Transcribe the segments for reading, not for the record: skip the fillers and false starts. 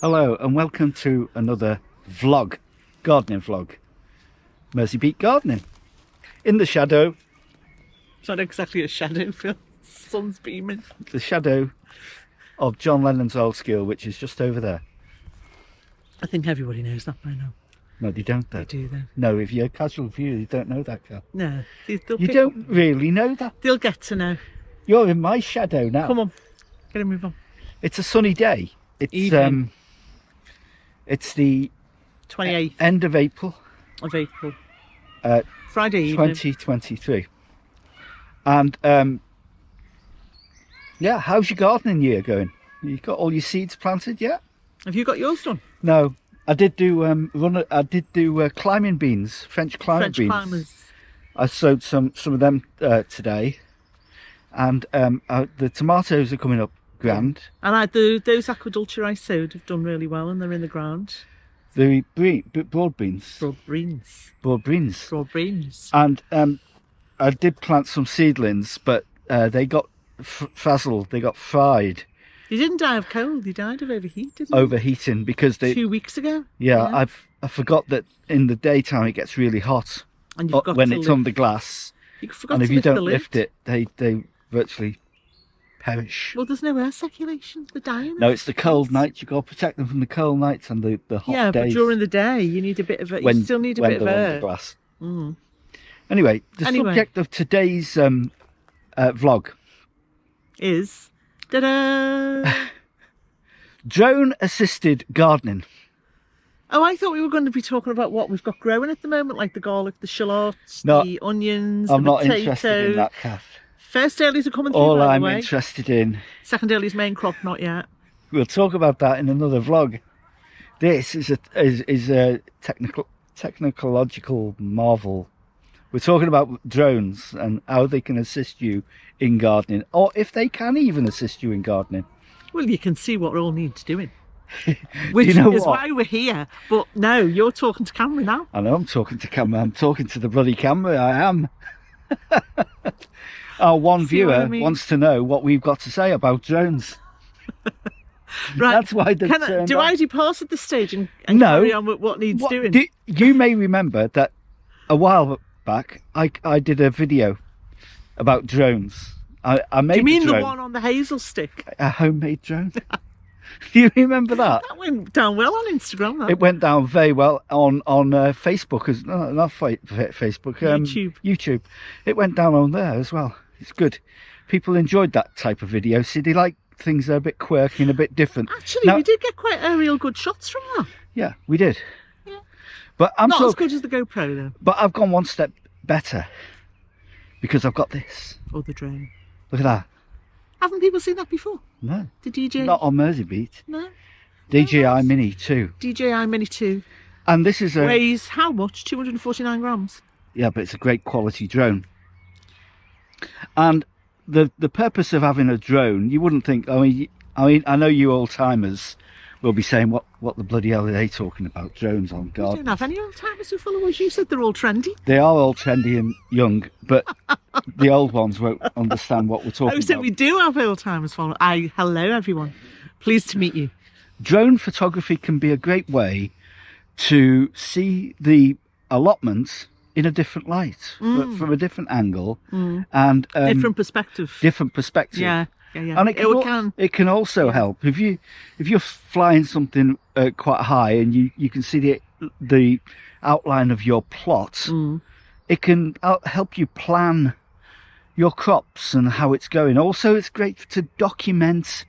Hello and welcome to another vlog, gardening vlog. Merseybeet gardening. In the shadow. It's not exactly a shadow, Phil. The sun's beaming. The shadow of John Lennon's old school, which is just over there. I think everybody knows that by now. No, they don't though. They do though. No, if you're a casual viewer, you don't know that, Cal. No. You don't really know that. They'll get to know. You're in my shadow now. Come on. Get a move on. It's a sunny day. It's Evening. It's the 28th end of April. of April. Friday evening. 2023. And yeah, how's your gardening year going? You got all your seeds planted yet? Have you got yours done? No, I did do climbing beans, French climbing French beans. climbers. I sowed some of them today, and the tomatoes are coming up grand. And those aquaculture I sowed have done really well, and they're in the ground. The broad beans. Broad beans. Broad beans. Broad beans. And I did plant some seedlings, but they got frazzled. They got fried. You didn't die of cold. You died of overheat, didn't you? Overheating because they. 2 weeks ago. Yeah, I forgot that in the daytime it gets really hot And you've got when to it's lift. on the glass, You forgot and to if you lift the don't lid. lift it, they virtually perish. Well, there's no air circulation. They're dying. No, it's the cold nights. You got to protect them from the cold nights and the hot Yeah, days. but during the day, you need a bit of. You still need a bit of they're on air. the glass. Mm. Anyway, the subject of today's vlog: Is ta-da! drone-assisted gardening. Oh, I thought we were going to be talking about what we've got growing at the moment, like the garlic, the shallots, No, the onions, I'm the not potatoes. interested in that, Kath. First earlies are coming through, All by I'm the way. interested in. Second earlies main crop, not yet. We'll talk about that in another vlog. This is a technological marvel. We're talking about drones and how they can assist you in gardening, or if they can even assist you in gardening. Well, you can see what all needs doing. Which you know is what? why we're here. But no, you're talking to camera now. I know I'm talking to camera. I'm talking to the bloody camera. I am. Our one See what viewer I mean? wants to know what we've got to say about drones. Right. That's why they've turned do on. I depart at this stage and No. carry on with what needs doing? You may remember that a while back I did a video about drones. I made Do you mean a the drone, one on the hazel stick? a homemade drone. Do you remember that? That went down well on Instagram. That. It went down very well on Facebook, not Facebook, YouTube. It went down on there as well. It's good. People enjoyed that type of video. See, they like things that are a bit quirky and a bit different. Actually, Now- we did get quite real good shots from that. Yeah, we did. Yeah. But I'm Not as talking. good as the GoPro though, But I've gone one step better because I've got this. or the drone. Look at that. Haven't people seen that before? No, The DJ? not on Merseybeet. No. DJI Mini 2. DJI Mini 2 And this is a weighs how much? 249 grams. yeah, but it's a great quality drone. And the purpose of having a drone, you wouldn't think. I mean, I know you old timers will be saying, what the bloody hell are they talking about? Drones on We garden. don't have any old timers who follow us. You said they're all trendy. They are all trendy and young, but the old ones won't understand what we're talking Oh, so about. we do have old timers following. Hello everyone. Pleased to meet you. Drone photography can be a great way to see the allotments in a different light, from a different angle, and Different perspective. different perspective. Yeah. And it can also help if you're flying something quite high and you can see the outline of your plot. It can help you plan your crops and how it's going. Also, it's great to document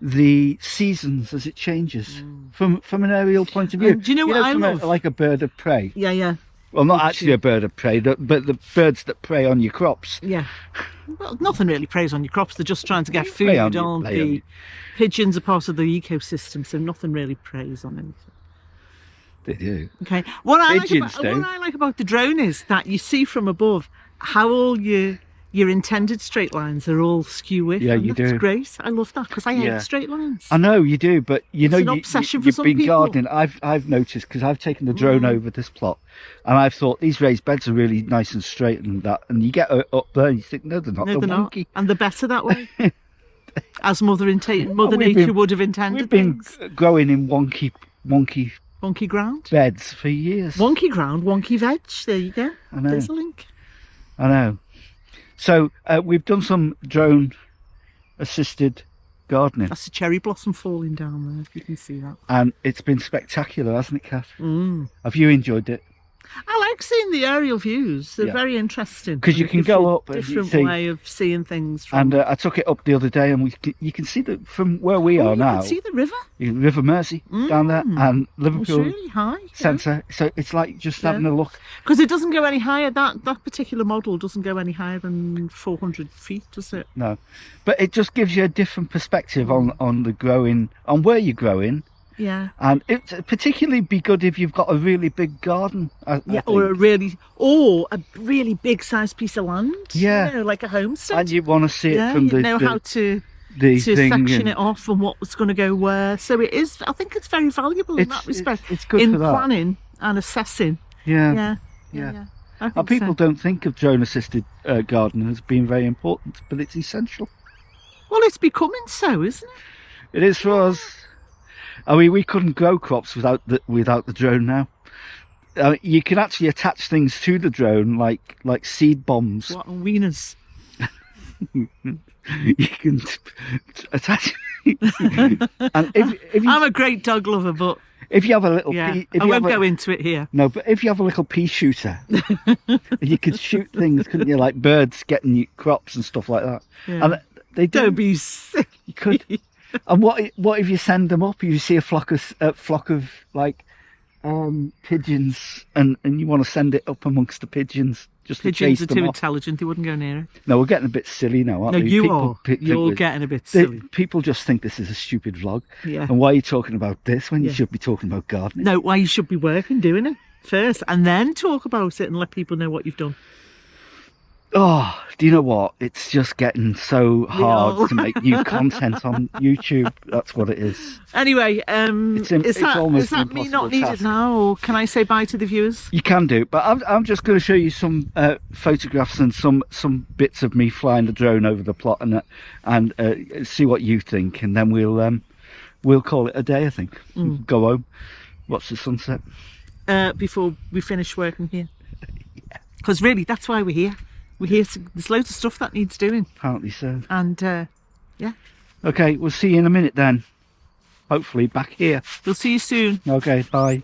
the seasons as it changes from an aerial point of view. Do you know what I love? Like a bird of prey. Yeah. Well, not actually a bird of prey, but the birds that prey on your crops. Yeah. Well, nothing really preys on your crops. They're just trying to get Prey on food, you, aren't prey on they? you. Pigeons are part of the ecosystem, so nothing really preys on anything. They do. Okay. What I Pigeons do. like about the drone is that you see from above how all your intended straight lines are all skew with. Yeah, and you that's do. great. I love that because I Yeah. hate straight lines. I know you do, but It's an obsession for you've some been people. gardening. I've noticed because I've taken the drone over this plot, and I've thought these raised beds are really nice and straight and that. And you get up there and you think, no, they're not. No, they're they're not. wonky. And they're better that way. as Mother we've Nature been- would have intended. We've been things. growing in wonky Wonky ground. beds for years. Wonky ground, wonky veg. There you go. I know. There's a link. I know. So we've done some drone assisted gardening, That's a cherry blossom falling down there, if you can see that. and it's been spectacular, hasn't it, Kath? Mm. Have you enjoyed it? I like seeing the aerial views. They're Yeah. very interesting. 'Cause you And it can gives go up and you different see- way of seeing things. From, And I took it up the other day, and you can see that from where we are you now. can see the river. River Mersey down there, and It's Liverpool really high. Centre. So it's like just having a look. Because it doesn't go any higher. That particular model doesn't go any higher than 400 feet, does it? No, but it just gives you a different perspective on the growing, on where you're growing. Yeah. And it particularly be good if you've got a really big garden. I Or think. a really big sized piece of land. Yeah. You know, like a homestead. And you want to see it yeah, from you the know how to thing section and it off and what's going to go where. So it is. I think it's very valuable in It's- that respect. it's good in for that. planning and assessing. Yeah. Yeah. I think And people so. don't think of drone assisted gardening as being very important, but it's essential. Well, it's becoming so, isn't it? It is for us. I mean, we couldn't grow crops without the drone now. You can actually attach things to the drone, like seed bombs. What and wieners. You can attach. And if I'm a great dog lover, but if you have a little yeah, pea, if I you won't have a, go into it here. no, but if you have a little pea shooter, you could shoot things, couldn't you? Like birds getting you crops and stuff like that. Yeah. And they do. Don't be sick. You could. And what if you send them up? You see a flock of like pigeons, and you want to send it up amongst the pigeons just Pigeons to are chase too them off. intelligent. They wouldn't go near it. No, we're getting a bit silly now, aren't No, we? you People are. pick- You're pick- getting a bit they- silly. People just think this is a stupid vlog. Yeah. And why are you talking about this when you Yeah. should be talking about gardening? No, why you should be working, doing it first, and then talk about it and let people know what you've done. Oh, do you know what? It's just getting so hard to make new content on YouTube. That's what it is. Anyway, it's almost is that an me impossible not needed task. now, or can I say bye to the viewers? You can do, but I'm just going to show you some photographs and some bits of me flying the drone over the plot and see what you think, and then we'll call it a day. I think. Go home, watch the sunset. Before we finish working here, because really that's why we're here. We're here. There's loads of stuff that needs doing, Apparently so. and yeah, Okay, we'll see you in a minute then. Hopefully back here. we'll see you soon. Okay, bye.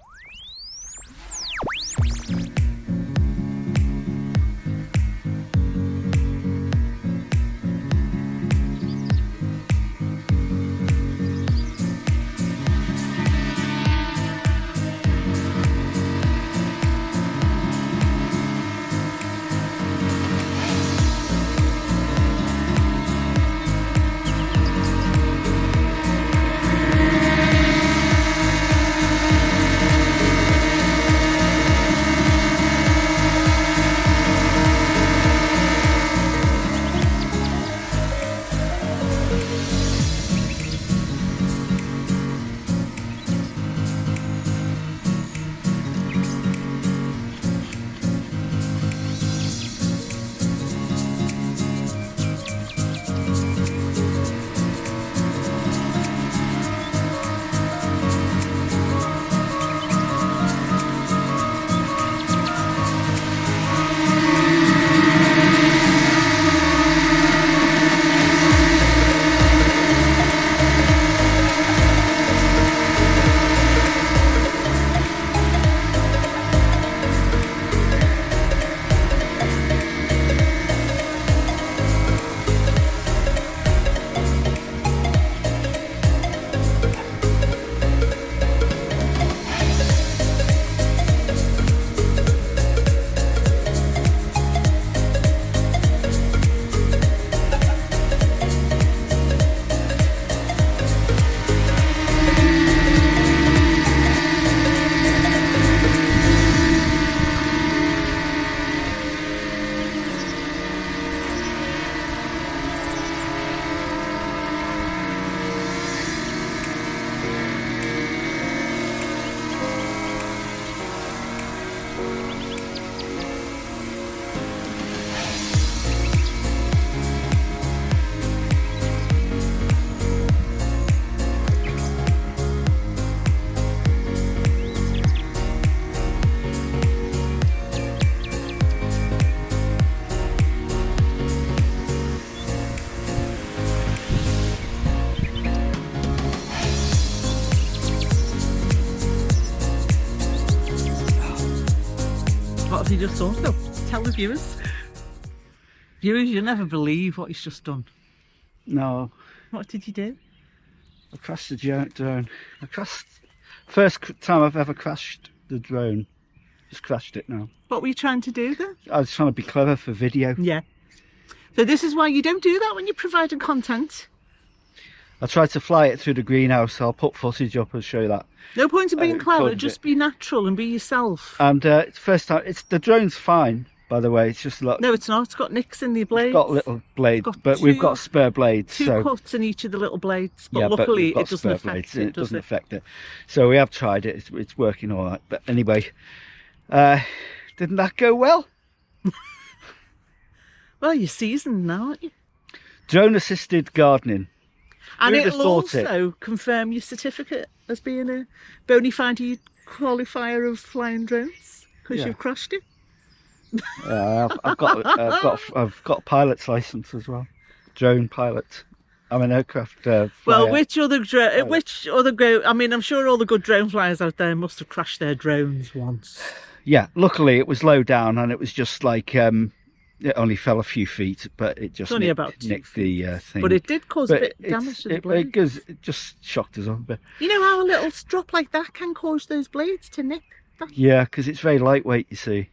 he just done? No, tell the viewers. Viewers, you'll never believe what he's just done. No. What did you do? I crashed the drone. First time I've ever crashed the drone. Just crashed it now. What were you trying to do then? I was trying to be clever for video. Yeah. So this is why you don't do that when you're providing content. I tried to fly it through the greenhouse, so I'll put footage up and show that. No point in being clever, recorded just be natural and be yourself. And first time, the drone's fine, by the way. It's just a lot. No, it's not. It's got nicks in the blades. It's got little blades, but we've got spare blades. Two cuts in each of the little blades, but yeah, luckily but it doesn't affect it. It doesn't affect it. So we have tried it. It's working all right. But anyway, didn't that go well? Well, you're seasoned now, aren't you? Drone assisted gardening. And it'll also confirm your certificate as being a bona fide qualifier of flying drones because you've crashed it. I've got a pilot's license as well. Drone pilot. I'm an aircraft flyer. Well, which other I mean, I'm sure all the good drone flyers out there must have crashed their drones once. Yeah, luckily it was low down and it was just like it only fell a few feet, but it just nicked the thing. But it did cause a bit of damage to the blades. It just shocked us a bit. You know how a little drop like that can cause those blades to nick? Yeah, because it's very lightweight, you see,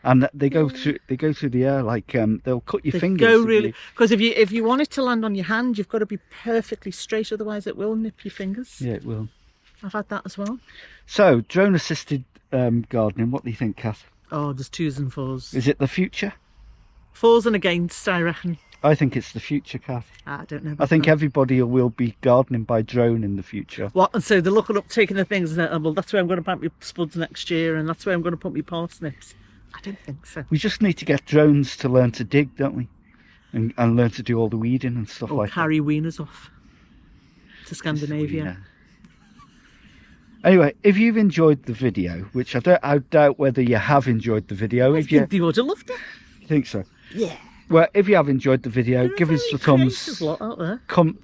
and they go through the air like they'll cut your fingers. Go really, because if you want it to land on your hand, you've got to be perfectly straight, otherwise it will nip your fingers. Yeah, it will. I've had that as well. So, drone assisted gardening. What do you think, Kath? Oh, there's twos and fours. Is it the future? Fours and against, I reckon. I think it's the future, Kath. I don't know. I think everybody will be gardening by drone in the future. What? And so they're looking up, taking the things, and well, that's where I'm going to plant my spuds next year, and that's where I'm going to put my parsnips. I don't think so. We just need to get drones to learn to dig, don't we? And learn to do all the weeding and stuff like that. Or carry wieners off to Scandinavia. Anyway, if you've enjoyed the video, which I doubt whether you have enjoyed the video. I think you would have loved it. You think so? Yeah. Well, if you have enjoyed the video, give us the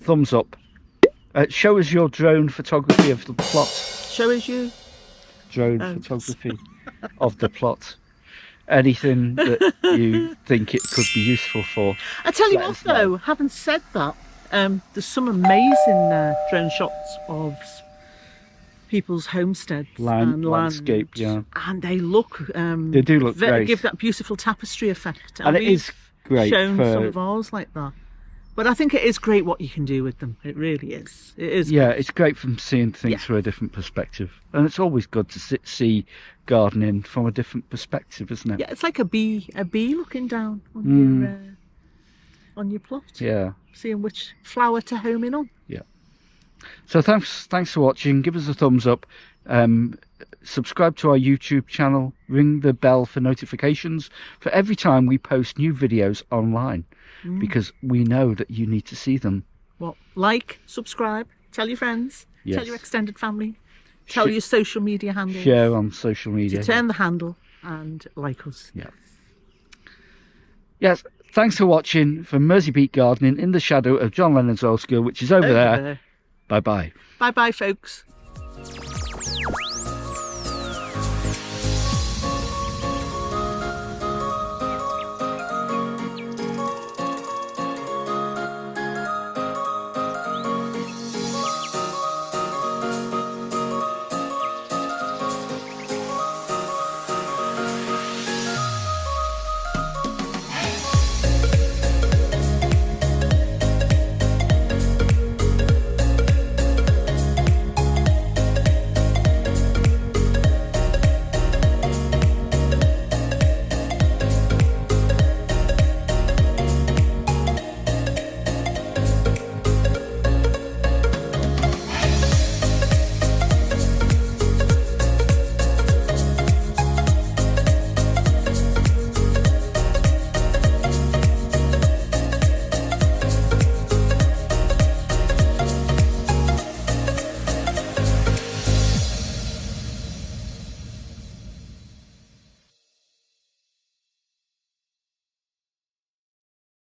thumbs up. Show us your drone photography of the plot. Show us your drone photography of the plot. Anything that you think it could be useful for. I tell you what, though, having said that, there's some amazing drone shots of people's homesteads and landscape, yeah, and they look they do look great. Give that beautiful tapestry effect, and it is great. Shown some of ours like that, but I think it is great what you can do with them. It really is. It is. Yeah, it's great from seeing things from a different perspective, and it's always good to see gardening from a different perspective, isn't it? Yeah, it's like a bee looking down on your plot. Yeah, seeing which flower to home in on. Yeah. So thanks for watching. Give us a thumbs up. Subscribe to our YouTube channel. Ring the bell for notifications for every time we post new videos online, because we know that you need to see them. Well, like, subscribe, tell your friends, tell your extended family, tell your social media handles. Share on social media. To turn the handle and like us. Yeah. Yes. Thanks for watching from merseybeet Gardening in the shadow of John Lennon's old school, which is over there. Bye-bye. Bye-bye, folks.